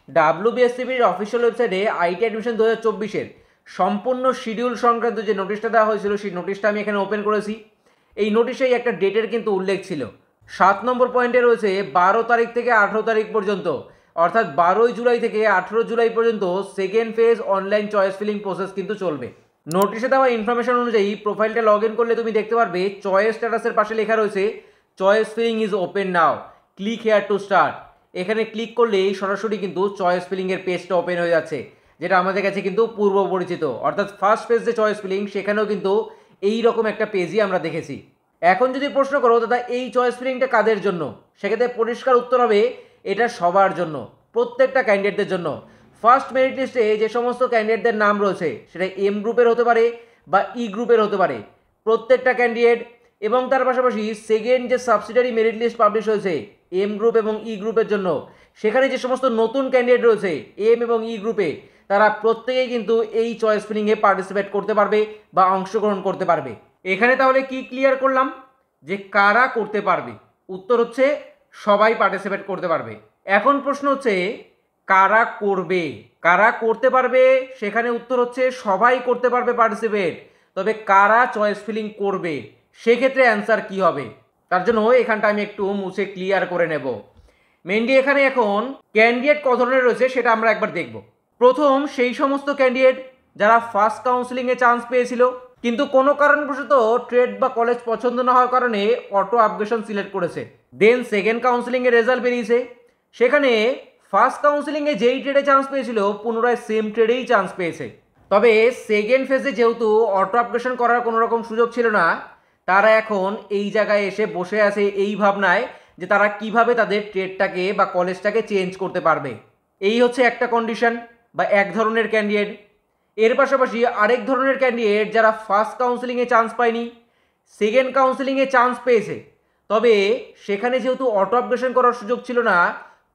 ডাব্লিউবিএসসিবির official ওয়েবসাইটে IT admission 2024-এর সম্পূর্ণ schedule সংক্রান্ত যে নোটিশটা দেওয়া হয়েছিল সেই নোটিশটা আমি এখানে ওপেন করেছি। এই নোটিশেই একটা ডেটের কিন্তু উল্লেখ ছিল। 7 নম্বর পয়েন্টে রয়েছে 12 তারিখ থেকে 18 তারিখ পর্যন্ত, অর্থাৎ 12 জুলাই থেকে 18 জুলাই পর্যন্ত second phase online choice filling process কিন্তু চলবে। নোটিশে দেওয়া ইনফরমেশন অনুযায়ী প্রোফাইলটা লগ ইন করলে তুমি দেখতে পারবে চয়েস স্ট্যাটাসের পাশে লেখা রয়েছে choice filling is open now, click here to start. এখানে ক্লিক করলেই সরাসরি কিন্তু চয়েস ফিলিংয়ের পেজটা ওপেন হয়ে যাচ্ছে, যেটা আমাদের কাছে কিন্তু পূর্ব পরিচিত। অর্থাৎ ফার্স্ট পেজ যে চয়েস ফিলিং, সেখানেও কিন্তু এই রকম একটা পেজই আমরা দেখেছি। এখন যদি প্রশ্ন করো দাদা এই চয়েস ফিলিংটা কাদের জন্য, সেক্ষেত্রে পরিষ্কার উত্তর হবে এটা সবার জন্য, প্রত্যেকটা ক্যান্ডিডেটদের জন্য। ফার্স্ট মেরিট লিস্টে যে সমস্ত ক্যান্ডিডেটদের নাম রয়েছে সেটা এম গ্রুপের হতে পারে বা ই গ্রুপের হতে পারে, প্রত্যেকটা ক্যান্ডিডেট। এবং তার পাশাপাশি সেকেন্ড যে সাবসিডারি মেরিট লিস্ট পাবলিশ হয়েছে এম গ্রুপ এবং ই গ্রুপের জন্য, সেখানে যে সমস্ত নতুন ক্যান্ডিডেট রয়েছে এম এবং ই গ্রুপে, তারা প্রত্যেকেই কিন্তু এই চয়েস ফিলিংয়ে পার্টিসিপেট করতে পারবে বা অংশগ্রহণ করতে পারবে। এখানে তাহলে কি ক্লিয়ার করলাম যে কারা করতে পারবে? উত্তর হচ্ছে সবাই পার্টিসিপেট করতে পারবে। এখন প্রশ্ন হচ্ছে কারা করবে, কারা করতে পারবে? সেখানে উত্তর হচ্ছে সবাই করতে পারবে পার্টিসিপেট, তবে কারা চয়েস ফিলিং করবে সেক্ষেত্রে অ্যান্সার কি হবে? তার জন্য এখানটা আমি একটু মুছে ক্লিয়ার করে নেব। মেনলি এখানে এখন ক্যান্ডিডেট কত ধরনের রয়েছে সেটা আমরা একবার দেখব। প্রথম সেই সমস্ত ক্যান্ডিডেট যারা ফার্স্ট কাউন্সিলিংয়ে চান্স পেয়েছিল কিন্তু কোনো কারণবশত ট্রেড বা কলেজ পছন্দ না হওয়ার কারণে অটো আপগ্রেশন সিলেক্ট করেছে। দেন সেকেন্ড কাউন্সিলিংয়ের রেজাল্ট বেরিয়েছে, সেখানে ফার্স্ট কাউন্সিলিংয়ে যেই ট্রেডে চান্স পেয়েছিল পুনরায় সেম ট্রেডেই চান্স পেয়েছে। তবে সেকেন্ড ফেজে যেহেতু অটো আপগ্রেশন করার কোনো রকম সুযোগ ছিল না, তারা এখন এই জায়গায় এসে বসে আছে এই ভাবনায় যে তারা কিভাবে তাদের ট্রেডটাকে বা কলেজটাকে চেঞ্জ করতে পারবে। এই হচ্ছে একটা কন্ডিশন বা এক ধরনের ক্যান্ডিডেট। এর পাশাপাশি আরেক ধরনের ক্যান্ডিডেট যারা ফার্স্ট কাউন্সিলিংয়ে চান্স পায়নি, সেকেন্ড কাউন্সিলিংয়ে চান্স পেয়েছে, তবে সেখানে যেহেতু অটো আপগ্রেশন করার সুযোগ ছিল না,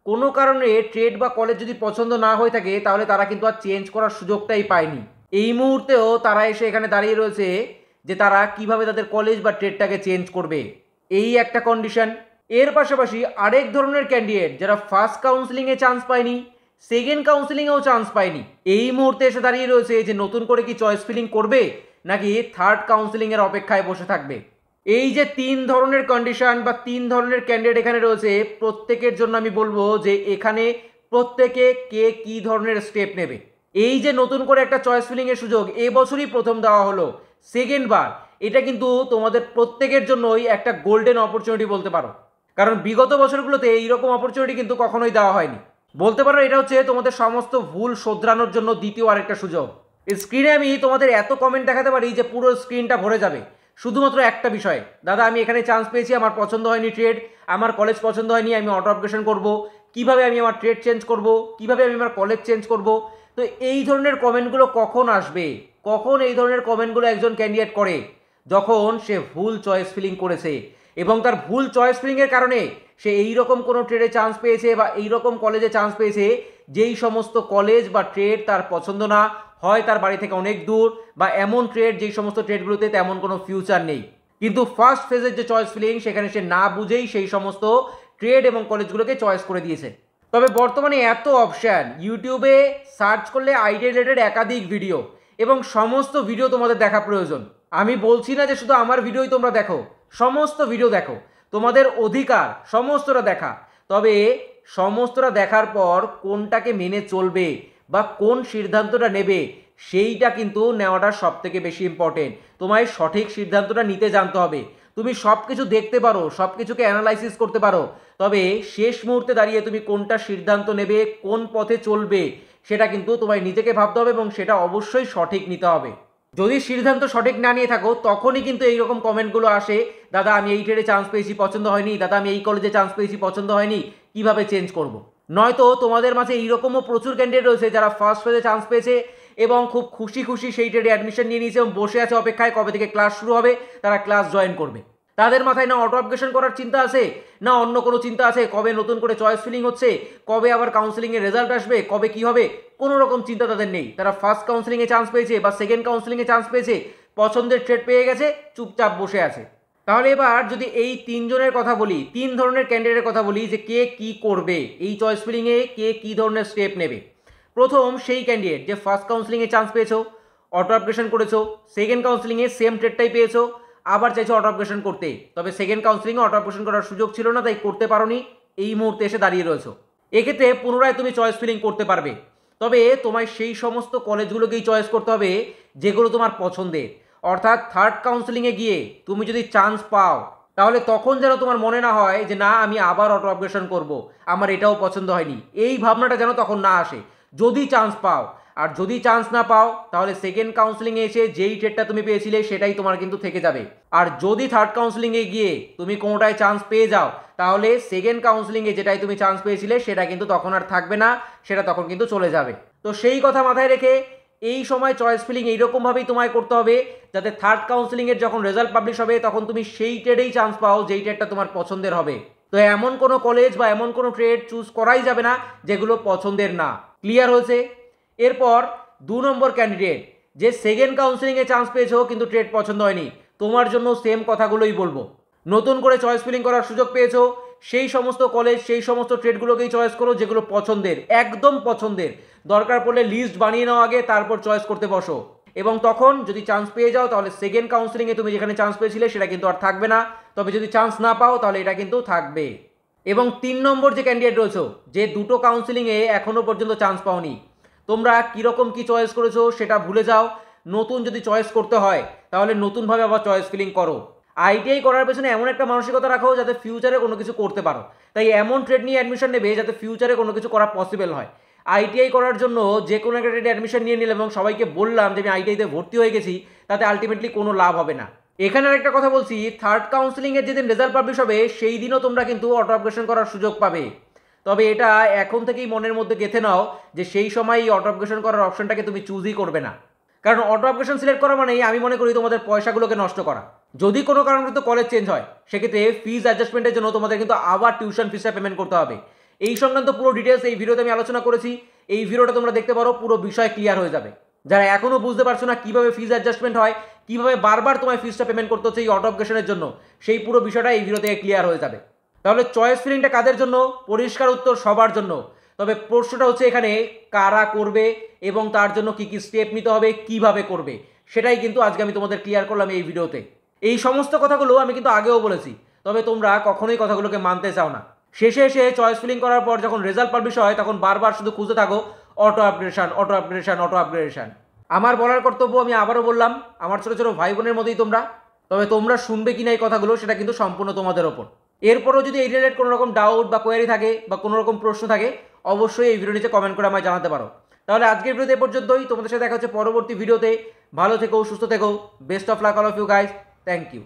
কোনো কারণে ট্রেড বা কলেজ যদি পছন্দ না হয়ে থাকে তাহলে তারা কিন্তু আর চেঞ্জ করার সুযোগটাই পায়নি। এই মুহূর্তেও তারা এসে এখানে দাঁড়িয়ে রয়েছে যে তারা কিভাবে তাদের কলেজ বা ট্রেডটাকে চেঞ্জ করবে, এই একটা কন্ডিশন। এর পাশাপাশি আরেক ধরনের ক্যান্ডিডেট যারা ফার্স্ট কাউন্সিলিংয়ে চান্স পায়নি, সেকেন্ড কাউন্সিলিংয়েও চান্স পায়নি, এই মুহূর্তে এসে দাঁড়িয়ে রয়েছে যে নতুন করে কি চয়েস ফিলিং করবে নাকি থার্ড কাউন্সিলিংয়ের অপেক্ষায় বসে থাকবে। এই যে তিন ধরনের কন্ডিশন বা তিন ধরনের ক্যান্ডিডেট এখানে রয়েছে, প্রত্যেকের জন্য আমি বলবো যে এখানে প্রত্যেকে কে কি ধরনের স্টেপ নেবে। এই যে নতুন করে একটা চয়েস ফিলিংয়ের সুযোগ এবছরই প্রথম দেওয়া হলো, সেকেন্ড বার, এটা কিন্তু তোমাদের প্রত্যেকের জন্যই একটা গোল্ডেন অপরচুনিটি বলতে পারো, কারণ বিগত বছরগুলোতে এইরকম অপরচুনিটি কিন্তু কখনোই দেওয়া হয়নি। বলতে পারো এটা হচ্ছে তোমাদের সমস্ত ভুল শোধরানোর জন্য দ্বিতীয় আরেকটা সুযোগ। স্ক্রিনে আমি তোমাদের এত কমেন্ট দেখাতে পারি যে পুরো স্ক্রিনটা ভরে যাবে শুধুমাত্র একটা বিষয়, দাদা আমি এখানে চান্স পেয়েছি, আমার পছন্দ হয়নি ট্রেড, আমার কলেজ পছন্দ হয়নি, আমি অটো আপগ্রেশন করব, কিভাবে আমি আমার ট্রেড চেঞ্জ করব, কিভাবে আমি আমার কলেজ চেঞ্জ করব। তো এই ধরনের কমেন্টগুলো কখন আসবে? কখন এই ধরনের কমেন্টগুলো একজন ক্যান্ডিডেট করে? যখন সে ভুল চয়েস ফিলিং করেছে এবং তার ভুল চয়েস ফিলিংয়ের কারণে সে এইরকম কোনো ট্রেডে চান্স পেয়েছে বা এইরকম কলেজে চান্স পেয়েছে যেই সমস্ত কলেজ বা ট্রেড তার পছন্দ না, হয় তার বাড়ি থেকে অনেক দূর, বা এমন ট্রেড যেই সমস্ত ট্রেডগুলোতে তেমন কোনো ফিউচার নেই। কিন্তু ফার্স্ট ফেজের যে চয়েস ফিলিং সেখানে সে না বুঝেই সেই সমস্ত ট্রেড এবং কলেজগুলোকে চয়েস করে দিয়েছে। তবে বর্তমানে এত অপশান, ইউটিউবে সার্চ করলে আইটি রিলেটেড একাধিক ভিডিও এবং সমস্ত ভিডিও তোমাদের দেখা প্রয়োজন। আমি বলছি না যে শুধু আমার ভিডিওই তোমরা দেখো, সমস্ত ভিডিও দেখো, তোমাদের অধিকার সমস্তটা দেখা। তবে সমস্তটা দেখার পর কোনটাকে মেনে চলবে বা কোন সিদ্ধান্তটা নেবে সেইটা কিন্তু নেওয়াটা সব থেকে বেশি ইম্পর্টেন্ট। তোমায় সঠিক সিদ্ধান্তটা নিতে জানতে হবে। তুমি সব কিছু দেখতে পারো, সব কিছুকে অ্যানালাইসিস করতে পারো, তবে শেষ মুহূর্তে দাঁড়িয়ে তুমি কোনটা সিদ্ধান্ত নেবে, কোন পথে চলবে, সেটা কিন্তু তোমায় নিজেকে ভাবতে হবে এবং সেটা অবশ্যই সঠিক নিতে হবে। যদি সিদ্ধান্ত সঠিক না নিয়ে থাকো তখনই কিন্তু এইরকম কমেন্টগুলো আসে, দাদা আমি এই ট্রেডে চান্স পেয়েছি পছন্দ হয়নি, দাদা আমি এই কলেজে চান্স পেয়েছি পছন্দ হয়নি, কিভাবে চেঞ্জ করব। নয়তো তোমাদের মাঝে এইরকমও প্রচুর ক্যান্ডিডেট রয়েছে যারা ফার্স্ট ফেজে চান্স পেয়েছে এবং খুব খুশি খুশি সেই ট্রেডে অ্যাডমিশন নিয়ে নিয়েছে এবং বসে আছে অপেক্ষায় কবে থেকে ক্লাস শুরু হবে, তারা ক্লাস জয়েন করবে। তাদের মাথায় না অটো আপগ্রেশন করার চিন্তা আছে, না অন্য কোনো চিন্তা আছে, কবে নতুন করে চয়েস ফিলিং হচ্ছে, কবে আবার কাউন্সিলিংয়ের রেজাল্ট আসবে, কবে কি হবে, কোনো রকম চিন্তা তাদের নেই। তারা ফার্স্ট কাউন্সিলিংয়ে চান্স পেয়েছে বা সেকেন্ড কাউন্সিলিংয়ে চান্স পেয়েছে, পছন্দের ট্রেড পেয়ে গেছে, চুপচাপ বসে আছে। তাহলে এবার যদি এই তিনজনের কথা বলি, তিন ধরনের ক্যান্ডিডেটের কথা বলি যে কে কি করবে এই চয়েস ফিলিংয়ে, কে কি ধরনের স্টেপ নেবে। প্রথম সেই ক্যান্ডিডেট যে ফার্স্ট কাউন্সিলিংয়ে চান্স পেয়েছো, অটো আপগ্রেশন করেছো, সেকেন্ড কাউন্সিলিংয়ে সেম ট্রেডটাই পেয়েছো, আবার চাইছো অটো আপগ্রেশন করতে, তবে সেকেন্ড কাউন্সিলিংয়ে অটো আপগ্রেশন করার সুযোগ ছিল না, তাই করতে পারোনি, এই মুহূর্তে এসে দাঁড়িয়ে রয়েছো। এক্ষেত্রে পুনরায় তুমি চয়েস ফিলিং করতে পারবে, তবে তোমায় সেই সমস্ত কলেজগুলোকেই চয়েস করতে হবে যেগুলো তোমার পছন্দের। অর্থাৎ থার্ড কাউন্সিলিংয়ে গিয়ে তুমি যদি চান্স পাও, তাহলে তখন যেন তোমার মনে না হয় যে না আমি আবার অটো আপগ্রেশন করবো, আমার এটাও পছন্দ হয়নি, এই ভাবনাটা যেন তখন না আসে যদি চান্স পাও। আর যদি চান্স না পাও তাহলে সেকেন্ড কাউন্সিলিংয়ে এসে যেই ট্রেডটা তুমি পেয়েছিলে সেটাই তোমার কিন্তু থেকে যাবে। আর যদি থার্ড কাউন্সিলিংয়ে গিয়ে তুমি কোনোটায় চান্স পেয়ে যাও, তাহলে সেকেন্ড কাউন্সিলিংয়ে যেটাই তুমি চান্স পেয়েছিলে সেটা কিন্তু তখন আর থাকবে না, সেটা তখন কিন্তু চলে যাবে। তো সেই কথা মাথায় রেখে এই সময় চয়েস ফিলিং এইরকমভাবেই তোমায় করতে হবে যাতে থার্ড কাউন্সিলিংয়ের যখন রেজাল্ট পাবলিশ হবে তখন তুমি সেই ট্রেডেই চান্স পাও যেই ট্রেডটা তোমার পছন্দের হবে। তো এমন কোনো কলেজ বা এমন কোনো ট্রেড চুজ করাই যাবে না যেগুলো পছন্দের না। ক্লিয়ার হয়েছে? এরপর 2 নম্বর ক্যান্ডিডেট যে সেকেন্ড কাউন্সিলিংয়ে চান্স পেয়েছো কিন্তু ট্রেড পছন্দ হয়নি, তোমার জন্য সেম কথাগুলোই বলবো। নতুন করে চয়েস ফিলিং করার সুযোগ পেয়েছো, সেই সমস্ত কলেজ সেই সমস্ত ট্রেডগুলোকেই চয়েস করো যেগুলো পছন্দের, একদম পছন্দের। দরকার পড়লে লিস্ট বানিয়ে নাও আগে, তারপর চয়েস করতে বসো। এবং তখন যদি চান্স পেয়ে যাও তাহলে সেকেন্ড কাউন্সিলিংয়ে তুমি যেখানে চান্স পেয়েছিলে সেটা কিন্তু আর থাকবে না, তবে যদি চান্স না পাও তাহলে এটা কিন্তু থাকবে। এবং 3 নম্বর যে ক্যান্ডিডেট রয়েছে যে দুটো কাউন্সিলিংয়ে এখনও পর্যন্ত চান্স পাওনি, তোমরা কীরকম কী চয়েস করেছো সেটা ভুলে যাও। নতুন যদি চয়েস করতে হয় তাহলে নতুনভাবে আবার চয়েস ফিলিং করো। আইটিআই করার পেছনে এমন একটা মানসিকতা রাখো যাতে ফিউচারে কোনো কিছু করতে পারো, তাই এমন ট্রেড নিয়ে অ্যাডমিশন নেবে যাতে ফিউচারে কোনো কিছু করা পসিবল হয়। আইটিআই করার জন্য যে কোনো একটা ট্রেডে অ্যাডমিশন নিয়ে নিলাম এবং সবাইকে বললাম যে আমি আইটিআইতে ভর্তি হয়ে গেছি, তাতে আলটিমেটলি কোনো লাভ হবে না। এখানে একটা কথা বলছি, থার্ড কাউন্সিলিংয়ের যেদিন রেজাল্ট পাবলিশ হবে সেই দিনও তোমরা কিন্তু অটো আপগ্রেশন করার সুযোগ পাবে, তবে এটা এখন থেকেই মনের মধ্যে গেঁথে নাও যে সেই সময় এই অটো আপগ্রেশন করার অপশনটাকে তুমি চুজই করবে না। কারণ অটো আপগ্রেশন সিলেক্ট করা মানেই আমি মনে করি তোমাদের পয়সাগুলোকে নষ্ট করা। যদি কোনো কারণে কলেজ চেঞ্জ হয় সেক্ষেত্রে ফিজ অ্যাডজাস্টমেন্টের জন্য তোমাদের কিন্তু আবার টিউশন ফিসটা পেমেন্ট করতে হবে। এই সংক্রান্ত পুরো ডিটেলস এই ভিডিওতে আমি আলোচনা করেছি, এই ভিডিওটা তোমরা দেখতে পারো, পুরো বিষয় ক্লিয়ার হয়ে যাবে। যারা এখনও বুঝতে পারছো না কীভাবে ফিজ অ্যাডজাস্টমেন্ট হয়, কীভাবে বারবার তোমায় ফিজটা পেমেন্ট করতে হচ্ছে এই অটো আপগ্রেশনের জন্য, সেই পুরো বিষয়টা এই ভিডিও থেকে ক্লিয়ার হয়ে যাবে। তাহলে চয়েস ফিলিংটা কাদের জন্য? পরিষ্কার উত্তর সবার জন্য। তবে প্রশ্নটা হচ্ছে এখানে কারা করবে এবং তার জন্য কি কি স্টেপ নিতে হবে, কিভাবে করবে, সেটাই কিন্তু আজকে আমি তোমাদের ক্লিয়ার করলাম এই ভিডিওতে। এই সমস্ত কথাগুলো আমি কিন্তু আগেও বলেছি, তবে তোমরা কখনোই কথাগুলোকে মানতে চাও না। শেষে এসে চয়েস ফিলিং করার পর যখন রেজাল্ট পাবলিশ হয় তখন বারবার শুধু খুঁজে থাকো অটো আপগ্রেশন, অটো আপগ্রেশন, অটো আপগ্রেশন। আমার বলার কর্তব্য, আমি আবারও বললাম, আমার ছোটো ছোটো ভাই বোনের মতোই তোমরা, তবে তোমরা শুনবে কিনা এই কথাগুলো সেটা কিন্তু সম্পূর্ণ তোমাদের ওপর। এরপরও যদি এই রিলেটেড কোনো রকম ডাউট বা কোয়ারি থাকে বা কোনো রকম প্রশ্ন থাকে অবশ্যই এই ভিডিও নিচে কমেন্ট করে আমায় জানাতে পারো। তাহলে আজকের ভিডিওতে এ পর্যন্তই, তোমাদের সাথে দেখা হচ্ছে পরবর্তী ভিডিওতে। ভালো থেকো, সুস্থ থেকো, best of luck all of you guys, thank you.